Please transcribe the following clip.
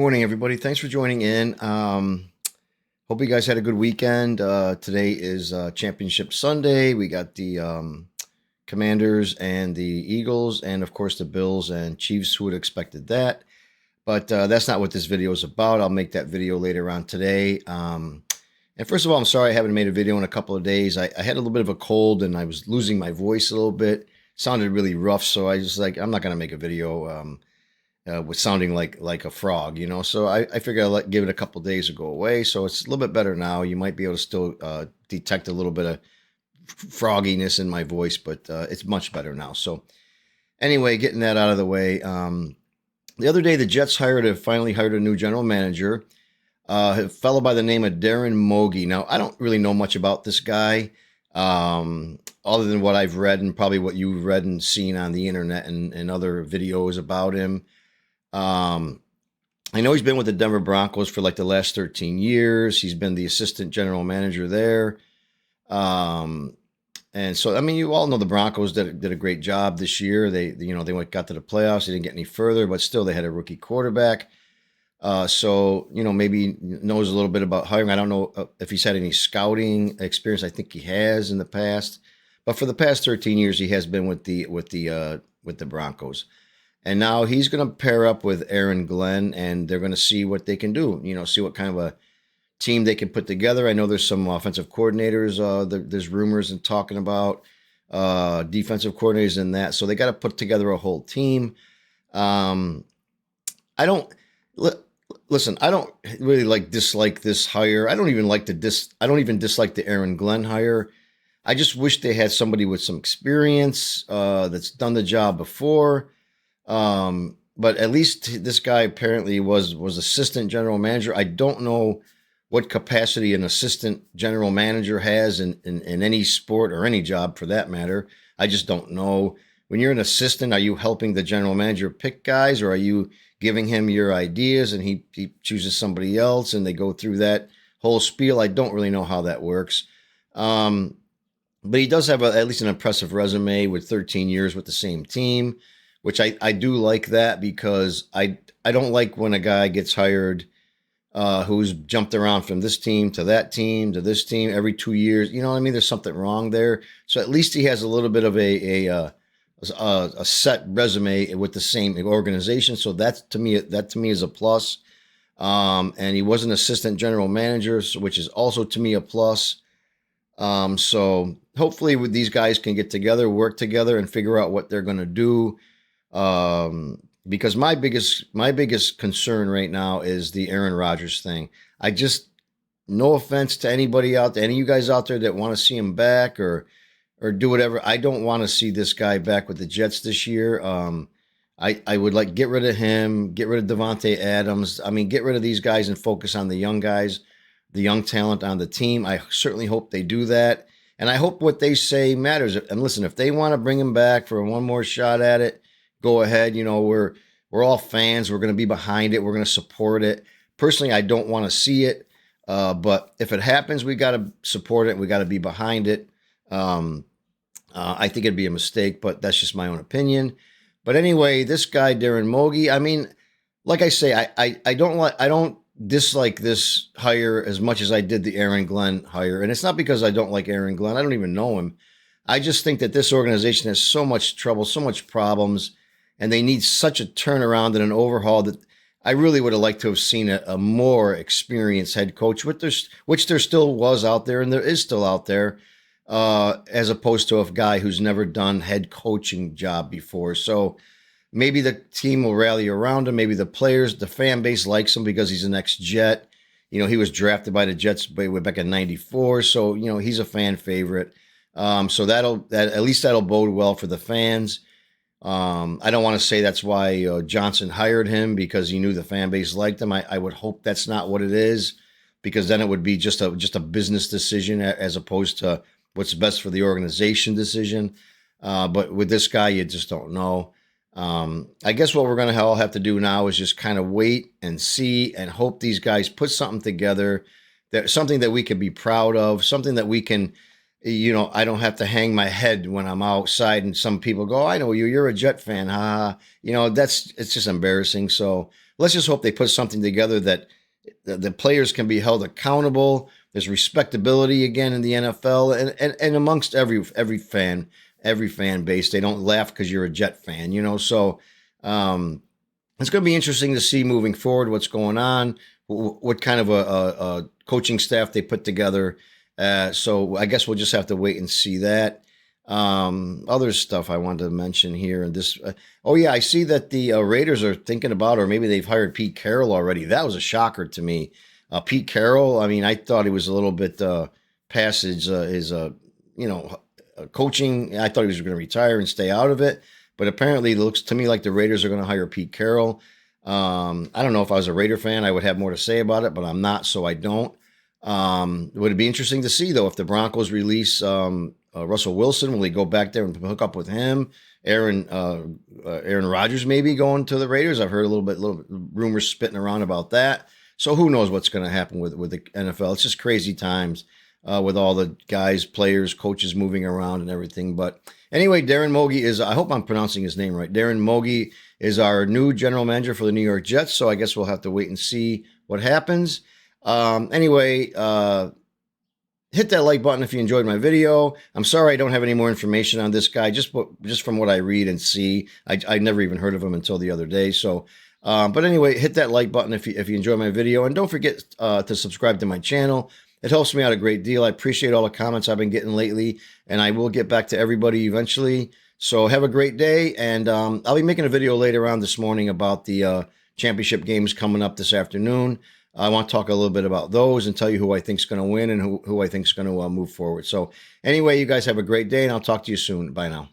morning, everybody. Thanks for joining in. Hope you guys had a good weekend. Today is Championship Sunday. We got the Commanders and the Eagles, and of course the Bills and Chiefs. Who would have expected that? But that's not what this video is about. I'll make that video later on today. And first of all, I'm sorry I haven't made a video in a couple of days. I had a little bit of a cold and I was losing my voice a little bit. Sounded really rough, so I just I'm not gonna make a video with sounding like a frog, you know. So I figured I'll give it a couple days to go away. So it's a little bit better now. You might be able to still detect a little bit of frogginess in my voice, but it's much better now. So anyway, getting that out of the way. The other day, the Jets finally hired a new general manager, a fellow by the name of Darren Mougey. Now, I don't really know much about this guy, other than what I've read and probably what you've read and seen on the internet and other videos about him. I know he's been with the Denver Broncos for like the last 13 years. He's been the assistant general manager there. And so, I mean, you all know the Broncos did a great job this year. They got to the playoffs. They didn't get any further, but still they had a rookie quarterback. So, maybe knows a little bit about hiring. I don't know if he's had any scouting experience. I think he has in the past, but for the past 13 years, he has been with the Broncos. And now he's going to pair up with Aaron Glenn, and they're going to see what they can do. See what kind of a team they can put together. I know there's some offensive coordinators. There's rumors and talking about defensive coordinators and that. So they got to put together a whole team. I don't listen. I don't really dislike this hire. I don't even dislike the Aaron Glenn hire. I just wish they had somebody with some experience that's done the job before. But at least this guy apparently was assistant general manager. I don't know what capacity an assistant general manager has in any sport or any job for that matter. I just don't know. When you're an assistant, are you helping the general manager pick guys, or are you giving him your ideas and he chooses somebody else and they go through that whole spiel? I don't really know how that works. But he does have at least an impressive resume with 13 years with the same team, which I do like that, because I don't like when a guy gets hired who's jumped around from this team to that team to this team every 2 years. You know what I mean? There's something wrong there. So at least he has a little bit of a set resume with the same organization. So that to me is a plus. And he was an assistant general manager, which is also to me a plus. So hopefully these guys can get together, work together, and figure out what they're going to do. Because my biggest concern right now is the Aaron Rodgers thing. No offense to anybody out there, any of you guys out there that want to see him back or do whatever. I don't want to see this guy back with the Jets this year. I would get rid of him, get rid of Devontae Adams. I mean, get rid of these guys and focus on the young guys, the young talent on the team. I certainly hope they do that. And I hope what they say matters. And listen, if they want to bring him back for one more shot at it, go ahead. We're all fans. We're going to be behind it. We're going to support it. Personally, I don't want to see it. But if it happens, we got to support it. We got to be behind it. I think it'd be a mistake, but that's just my own opinion. But anyway, this guy, Darren Mougey, I mean, like I say, I don't dislike this hire as much as I did the Aaron Glenn hire. And it's not because I don't like Aaron Glenn. I don't even know him. I just think that this organization has so much trouble, so much problems, and they need such a turnaround and an overhaul that I really would have liked to have seen a more experienced head coach, which there still was out there, and there is still out there, as opposed to a guy who's never done head coaching job before. So maybe the team will rally around him. Maybe the players, the fan base likes him because he's an ex-Jet. He was drafted by the Jets way back in '94. So, he's a fan favorite. So at least that'll bode well for the fans. I don't want to say that's why Johnson hired him, because he knew the fan base liked him. I would hope that's not what it is, because then it would be just a business decision as opposed to what's best for the organization decision. But with this guy, you just don't know. I guess what we're going to all have to do now is just kind of wait and see and hope these guys put something together, something that we can be proud of, something that we can, I don't have to hang my head when I'm outside and some people go, I know you're a Jet fan. It's just embarrassing. So let's just hope they put something together that the players can be held accountable. There's respectability again in the NFL and amongst every fan base. They don't laugh because you're a Jet fan, you know. So it's going to be interesting to see moving forward what's going on, what kind of a coaching staff they put together. So I guess we'll just have to wait and see that. Other stuff I wanted to mention here, and this. Oh yeah, I see that the Raiders are thinking about, or maybe they've hired Pete Carroll already. That was a shocker to me. Pete Carroll. I mean, I thought he was a little bit past his coaching. I thought he was going to retire and stay out of it, but apparently it looks to me like the Raiders are going to hire Pete Carroll. I don't know if I was a Raider fan, I would have more to say about it, but I'm not, so I don't. Would it be interesting to see though if the Broncos release Russell Wilson? Will he go back there and hook up with him? Aaron Rodgers maybe going to the Raiders. I've heard little rumors spitting around about that. So who knows what's going to happen with the NFL? It's just crazy times with all the guys, players, coaches moving around and everything. But anyway, Darren Mougey is, I hope I'm pronouncing his name right. Darren Mougey is our new general manager for the New York Jets. So I guess we'll have to wait and see what happens. Anyway, hit that like button if you enjoyed my video. I'm sorry I don't have any more information on this guy, just from what I read and see. I never even heard of him until the other day. So, but anyway, hit that like button if you enjoy my video, and don't forget to subscribe to my channel. It helps me out a great deal. I appreciate all the comments I've been getting lately, and I will get back to everybody eventually. So have a great day, and I'll be making a video later on this morning about the championship games coming up this afternoon. I want to talk a little bit about those and tell you who I think is going to win and who I think is going to move forward. So anyway, you guys have a great day, and I'll talk to you soon. Bye now.